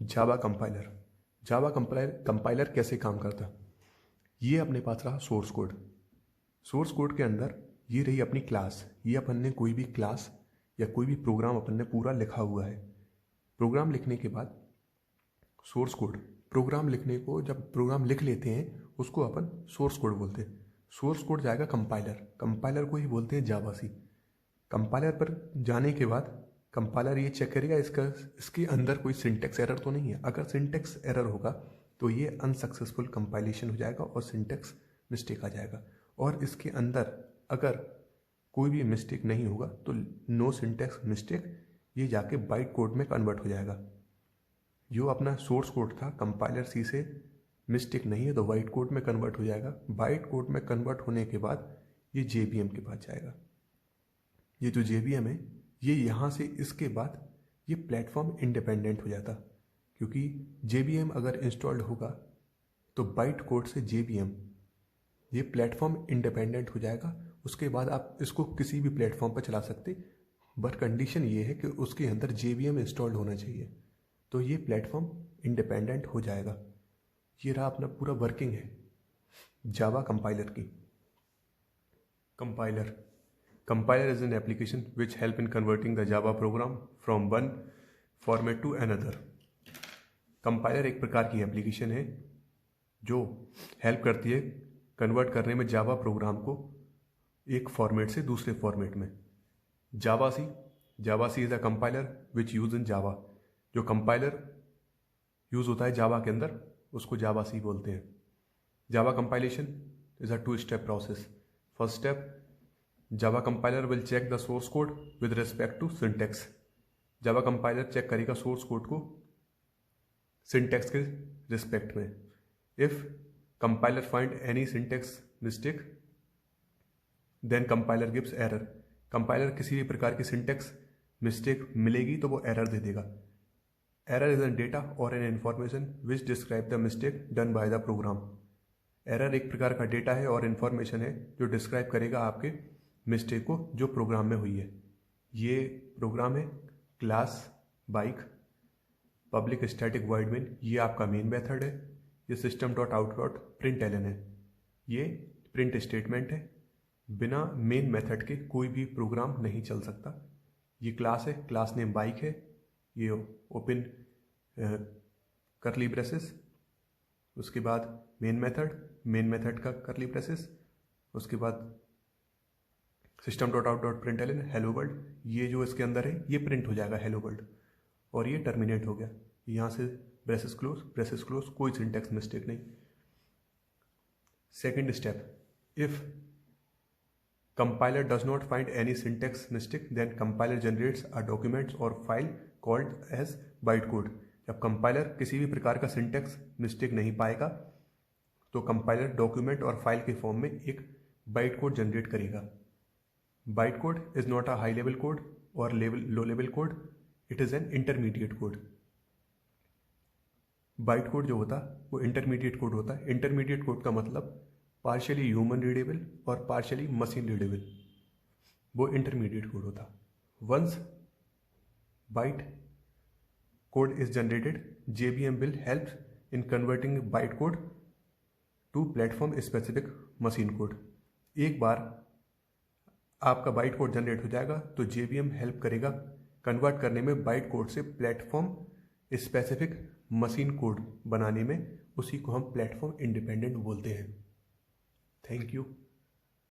Java compiler. Java compiler कैसे काम करता है? ये अपने पास रहा सोर्स कोड। सोर्स कोड के अंदर ये रही अपनी क्लास। ये अपन ने कोई भी क्लास या कोई भी प्रोग्राम अपन ने पूरा लिखा हुआ है। प्रोग्राम लिखने के बाद सोर्स कोड, प्रोग्राम लिखने को जब प्रोग्राम लिख लेते हैं उसको अपन सोर्स कोड बोलते हैं। सोर्स कोड जाएगा कंपाइलर, कंपाइलर को ही बोलते हैं जावासी। कंपाइलर पर जाने के बाद कंपाइलर ये चेक करेगा इसके अंदर कोई सिंटेक्स एरर तो नहीं है। अगर सिंटेक्स एरर होगा तो ये अनसक्सेसफुल कंपाइलेशन हो जाएगा और सिंटेक्स मिस्टेक आ जाएगा। और इसके अंदर अगर कोई भी मिस्टेक नहीं होगा तो नो सिंटेक्स मिस्टेक, ये जाके बाइट कोड में कन्वर्ट हो जाएगा। जो अपना सोर्स कोड था कंपाइलर सी से मिस्टेक नहीं है तो बाइट कोड में कन्वर्ट हो जाएगा। बाइट कोड में कन्वर्ट होने के बाद ये जेबीएम के पास जाएगा। ये जो जेबीएम है ये यहाँ से इसके बाद ये प्लेटफॉर्म इंडिपेंडेंट हो जाता, क्योंकि जेबीएम अगर इंस्टॉल्ड होगा तो बाइट कोड से जेबीएम ये प्लेटफॉर्म इंडिपेंडेंट हो जाएगा। उसके बाद आप इसको किसी भी प्लेटफॉर्म पर चला सकते, बट कंडीशन ये है कि उसके अंदर जेबीएम इंस्टॉल्ड होना चाहिए, तो ये प्लेटफॉर्म इंडिपेंडेंट हो जाएगा। ये रहा अपना पूरा वर्किंग है जावा कंपाइलर की। Compiler is an application which help in converting the Java program from one format to another. Compiler एक प्रकार की एप्लीकेशन है जो हेल्प करती है कन्वर्ट करने में जावा प्रोग्राम को एक फॉर्मेट से दूसरे फॉर्मेट में। Javac is a compiler which use in Java. जो कंपाइलर यूज होता है जावा के अंदर उसको जावासी बोलते हैं। जावा compilation is a 2-step process. First step, Java compiler will check the source code with respect to syntax. Java compiler check करेगा source code को सिंटेक्स के रिस्पेक्ट में। If compiler find any syntax mistake then compiler gives error. Compiler किसी भी प्रकार की syntax mistake मिलेगी तो वो एरर दे देगा। एरर इज एन डेटा और an information which describe the mistake done by the program. Error एक प्रकार का डेटा है और इन्फॉर्मेशन है जो डिस्क्राइब करेगा आपके मिस्टेक को जो प्रोग्राम में हुई है। ये प्रोग्राम है class bike public static void main, ये आपका मेन मेथड है। ये system dot out dot println है, ये प्रिंट स्टेटमेंट है। बिना मेन मेथड के कोई भी प्रोग्राम नहीं चल सकता। ये क्लास है, क्लास नेम बाइक है। ये ओपन करली ब्रेसेस, उसके बाद मेन मेथड का करली ब्रेसेस, उसके बाद system dot out dot println hello world. ये जो इसके अंदर है ये प्रिंट हो जाएगा हेलो वर्ल्ड और ये टर्मिनेट हो गया। यहाँ से ब्रेसेस क्लोज, कोई सिंटेक्स मिस्टेक नहीं। Second step, if compiler does not find any syntax mistake then compiler generates a documents or file called as byte code. जब कंपाइलर किसी भी प्रकार का सिंटेक्स मिस्टेक नहीं पाएगा तो कंपाइलर डॉक्यूमेंट और फाइल के फॉर्म में एक बाइट कोड जनरेट करेगा। Byte code is not a high level code or low level code, it is an intermediate code. Byte code जो होता है वो इंटरमीडिएट कोड होता है। इंटरमीडिएट कोड का मतलब पार्शियली ह्यूमन रीडेबल और पार्शियली मशीन रीडेबल, वो इंटरमीडिएट कोड होता। Once byte code is generated, JVM will help in converting byte code to platform specific machine code. एक बार आपका बाइट कोड जनरेट हो जाएगा तो जेबीएम हेल्प करेगा कन्वर्ट करने में बाइट कोड से प्लेटफॉर्म स्पेसिफिक मशीन कोड बनाने में। उसी को हम प्लेटफॉर्म इंडिपेंडेंट बोलते हैं। Thank you.